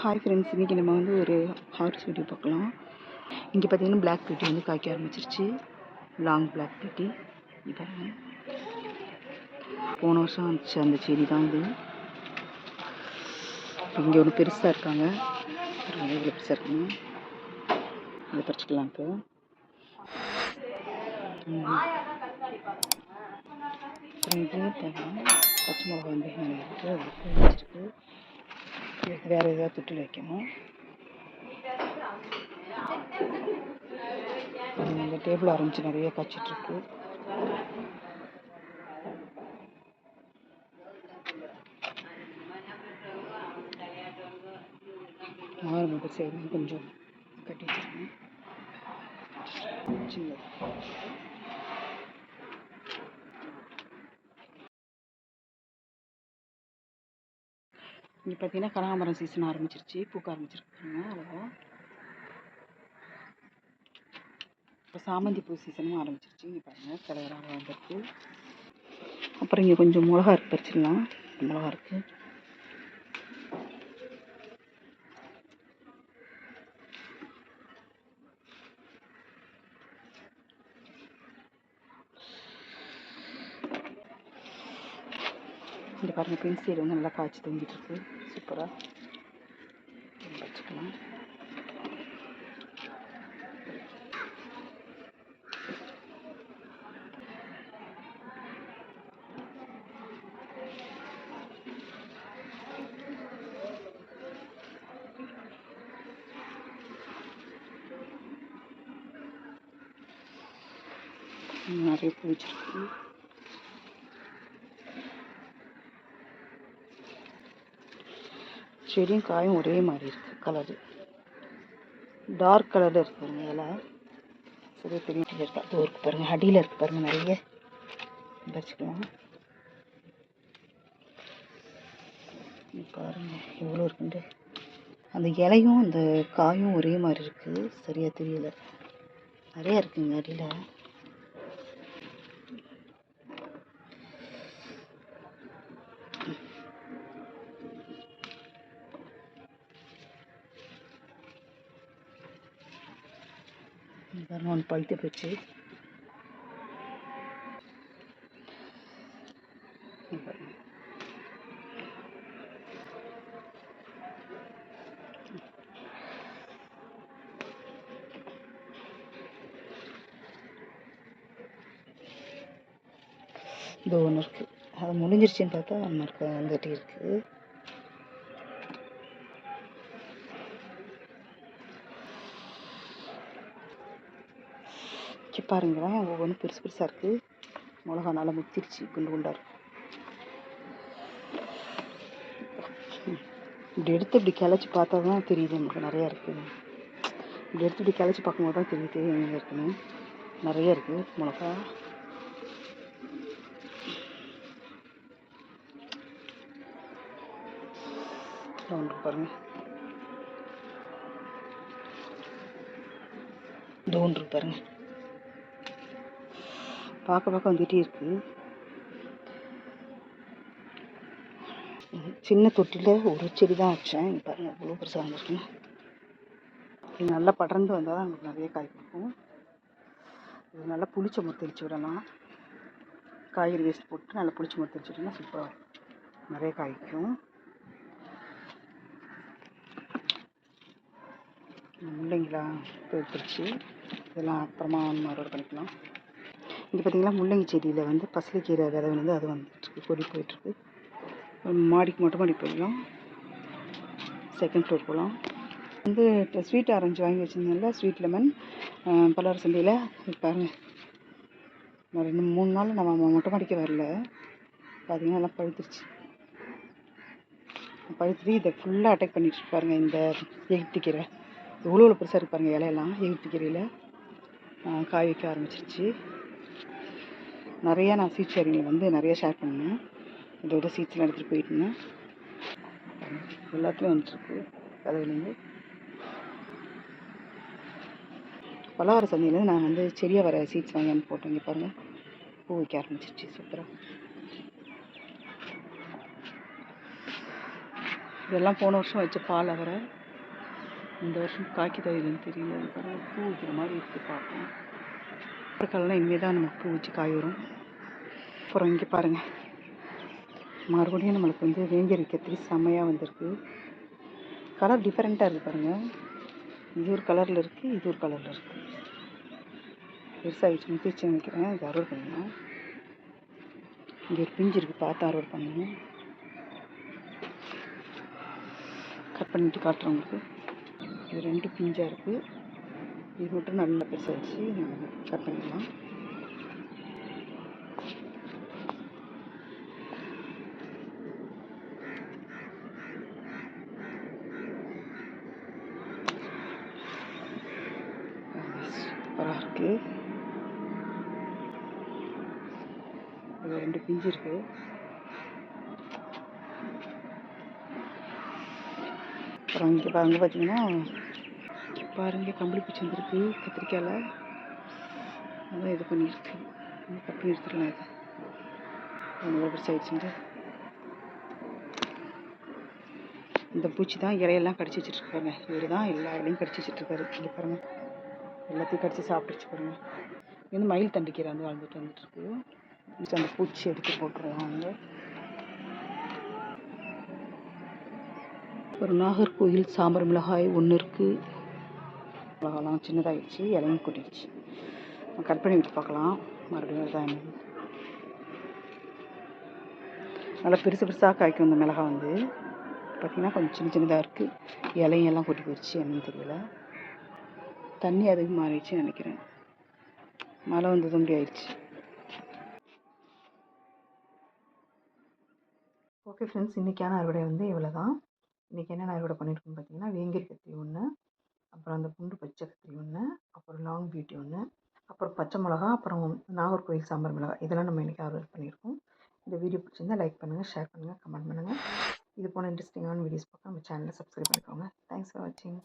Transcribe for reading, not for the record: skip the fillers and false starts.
Hi friends, இன்றைக்கி நம்ம வந்து ஒரு ஹார்ஸ் வீடியோ பார்க்கலாம். இங்கே பார்த்தீங்கன்னா பிளாக் பியூட்டி வந்து காய்க்க ஆரம்பிச்சிருச்சு. லாங் பிளாக் பியூட்டி பாருங்கள். போன வருஷம் வந்துச்சு அந்த செடி தான் இது. இங்கே ஒன்று பெருசாக இருக்காங்க, இவ்வளோ பெருசாக இருக்குங்க. இதை பறிச்சுக்கலாம். இப்போ இது பார்த்தீங்கன்னா பச்சை மிளகா வந்து இருக்குது, அது வச்சுருக்கு. இதுக்கு வேறு ஏதாவது தொட்டில் வைக்கணும். இந்த டேபிள் ஆரம்பிச்சு நிறைய காய்ச்சிட்ருக்கு. ஆரம்பிப்பு சைடு கொஞ்சம் கட்டி வச்சுருக்கேன். சின்னது இங்கே பார்த்தீங்கன்னா கனகாம்பரம் சீசன் ஆரம்பிச்சிருச்சு, பூக்க ஆரம்பிச்சிருக்குங்க. அதில் இப்போ சாமந்தி பூ சீசனும் ஆரம்பிச்சிருச்சு. இங்கே பாருங்கள் கலராக வந்துருக்கு. அப்புறம் இங்கே கொஞ்சம் மிளகா இருக்கு, பறிச்சிடலாம். மிளகா இருக்குது. இங்கே பாருங்கள் பின் சைடு வந்து நல்லா காய்ச்சி தொங்கிட்டு இருக்கு. சூப்பராக வச்சுக்கலாம். நிறைய பூ வச்சிருக்கு. செடியும் காயும் ஒரே மாதிரி இருக்குது. கலரு டார்க் கலரில் இருக்கு பாருங்க. இலை சரியா தெரியும் இருக்கா? அது இருக்கு பாருங்கள், அடியில் இருக்குது பாருங்கள், நிறைய வச்சுக்கலாம். பாருங்கள் எவ்வளோ இருக்குண்டு. அந்த இலையும் அந்த காயும் ஒரே மாதிரி இருக்குது, சரியாக தெரியல. நிறையா இருக்குங்க அடியில். ஒன்று பழுத்து போச்சு. இது ஒன்று இருக்குது, அது முடிஞ்சிருச்சுன்னு பார்த்தா ஒன்று இருக்குது, வந்துகிட்டே இருக்குது. பாருங்களேன், ஒவ்வொன்றும் பெருசு பெருசாக இருக்குது. மிளகா நல்லா முத்திருச்சு, குண்டு குண்டாக இருக்கு. இப்படி எடுத்து இப்படி கிளச்சி பார்த்தா தான் தெரியுது நமக்கு நிறையா இருக்குது. இப்படி எடுத்து இப்படி கிளச்சி பார்க்கும்போது தான் தெரியுது எங்கே இருக்குன்னு. நிறைய இருக்குது மிளகா. ஒன்று பாருங்கள், இது ஒன்று பாருங்கள். பார்க்க பார்க்க வந்துகிட்டே இருக்குது. சின்ன தொட்டியில் ஒரு செடி தான் வச்சேன். பாருங்கள் இவ்வளோ பெருசாக வந்துருக்குங்க. இது நல்லா படர்ந்து வந்தால் தான் நமக்கு நிறைய காய் கொடுக்கும். இது நல்லா புளிச்ச முறை தெளிச்சு விடலாம். காய்கறி வேஸ்ட் போட்டு நல்லா புளிச்ச முறை தெளிச்சு விட்டோம்னா சூப்பராக நிறைய காய்க்கும். முள்ளங்கிலா போயிடுச்சு, இதெல்லாம் அப்புறமா மறுபடியும் பண்ணிக்கலாம். இங்கே பார்த்தீங்கன்னா முள்ளங்கி செடியில் வந்து பசலைக்கீரை விதை வந்து அது வந்துட்டுருக்கு, கொடி போயிட்டுருக்கு. மாடிக்கு மொட்டை மாடி போயிடலாம், செகண்ட் ஃப்ளோர் போகலாம். வந்து இப்போ ஸ்வீட் ஆரஞ்சு வாங்கி வச்சுருந்தேன்ல, ஸ்வீட் லெமன் பலர் சந்தையில். பாருங்கள், நான் 2-3 நாள் நம்ம மொட்டை மாடிக்க வரல. பார்த்தீங்கன்னா நல்லா பழுத்துருச்சு. பழுத்துட்டு இதை ஃபுல்லாக அட்டாக் பண்ணிட்டு பாருங்கள். இந்த எகிப்திக்கீரை எவ்வளோ பெருசாக இருக்கு பாருங்கள். இலையெல்லாம் எகிப்திக்கீரையில் காய் வைக்க ஆரம்பிச்சிருச்சு. நிறையா நான் சீட் ஷேரிங்கில் வந்து நிறையா ஷேர் பண்ணேன். இதோட சீட்ஸ்லாம் எடுத்துகிட்டு போயிட்டுங்க. எல்லாத்துலேயும் வந்துட்டுருக்கு கதவுலேருந்து. பலவார சந்தையிலேருந்து நான் வந்து செடியாக வர சீட்ஸ் வாங்கி போட்டேன். இங்கே பாருங்கள், பூ வைக்க ஆரம்பிச்சிருச்சு சூப்பராக. இதெல்லாம் போன வருஷம் வச்ச பால் அவரை. இந்த வருஷம் காய்க்குதா இல்லைன்னு தெரியல. அது பாருங்க, பூ வைக்கிற மாதிரி இருக்குது பார்க்கலாம். அவரைக்காயெல்லாம் இனிமேல் தான் நமக்கு பூ வச்சு காய் வரும். அப்புறம் இங்கே பாருங்கள், மறுபடியும் நம்மளுக்கு வந்து வேங்கரி கத்திரி செம்மையாக வந்திருக்கு. கலர் டிஃப்ரெண்ட்டாக இருக்குது பாருங்கள். இது ஒரு கலரில் இருக்குது, இது ஒரு கலரில் இருக்குது. பெருசாகிடுச்சு, முக்கிச்சு நினைக்கிறேன். இது அறுவடை பண்ணணும். இங்கே ஒரு பிஞ்சு இருக்குது, பார்த்து அறுவடை பண்ணணும். கட் பண்ணிட்டு காட்டுறேன் உங்களுக்கு. இது 2 பிஞ்சாக இருக்குது. இது மட்டும் நல்லா பெருசாகிடுச்சு, நம்ம கட் பண்ணிடலாம். சூப்பராக இருக்குது. இது 2 பிஞ்சு இருக்குது. அப்புறம் இங்கே பார்த்தீங்கன்னா பாருங்க, கம்பளி பூச்சி வந்துருக்கு கத்திரிக்காயில். அதான் இது பண்ணியிருக்கு. கட் பண்ணி எடுத்துடலாம். இது ரொம்ப பெருசாகிடுச்சுங்க. இந்த பூச்சி தான் இலையெல்லாம் கடிச்சு வச்சுட்ருக்காங்க. இவர் தான் எல்லா இலையும் கடிச்சு வச்சுட்ருக்காரு. இங்கே பாருங்கள், எல்லாத்தையும் கடிச்சு சாப்பிட்டுச்சு பாருங்கள். இது வந்து மயில் தண்டிக்கீரை வந்து வந்துட்டுருக்கு. அந்த பூச்சி எடுத்து போட்டுருவோம். அவங்க ஒரு நாகர்கோவில் சாம்பார் மிளகாய் ஒன்று இருக்குது. மிளகாலாம் சின்னதாகிடுச்சு, இலையும் கொட்டிடுச்சு. கட் பண்ணி விட்டு பார்க்கலாம். மறுபடியும் தான் நல்லா பெருசு பெருசாக காய்க்கும். இந்த மிளகாய் வந்து பார்த்திங்கன்னா கொஞ்சம் சின்ன சின்னதாக இருக்குது. இலையெல்லாம் கொட்டி போயிடுச்சு, என்னன்னு தெரியல. தண்ணி அதிகமாக மாறிடுச்சுன்னு நினைக்கிறேன். மழை வந்தது முடி ஆயிடுச்சு. ஓகே ஃப்ரெண்ட்ஸ், இன்றைக்கான அறுவடை வந்து இவ்வளோ தான். இன்றைக்கி என்னென்ன அறுவடை பண்ணியிருக்கோன்னு பார்த்தீங்கன்னா, வேங்கரி கத்திரி ஒன்று, அப்புறம் அந்த குண்டு பச்சை கத்திரி ஒன்று, அப்புறம் லாங் பியூட்டி ஒன்று, அப்புறம் பச்சை மிளகா, அப்புறம் நாகர்கோவில் சாம்பார் மிளகாய். இதெல்லாம் நம்ம இன்றைக்கி அறுவடை பண்ணியிருக்கோம். இந்த வீடியோ பிடிச்சிருந்தால் லைக் பண்ணுங்கள், ஷேர் பண்ணுங்கள், கமெண்ட் பண்ணுங்கள். இது போன இன்ட்ரெஸ்டிங்கான வீடியோஸ் பார்க்க நம்ம சேனலை சப்ஸ்கிரைப் பண்ணிக்கோங்க. தேங்க்ஸ் ஃபார் வாட்சிங்.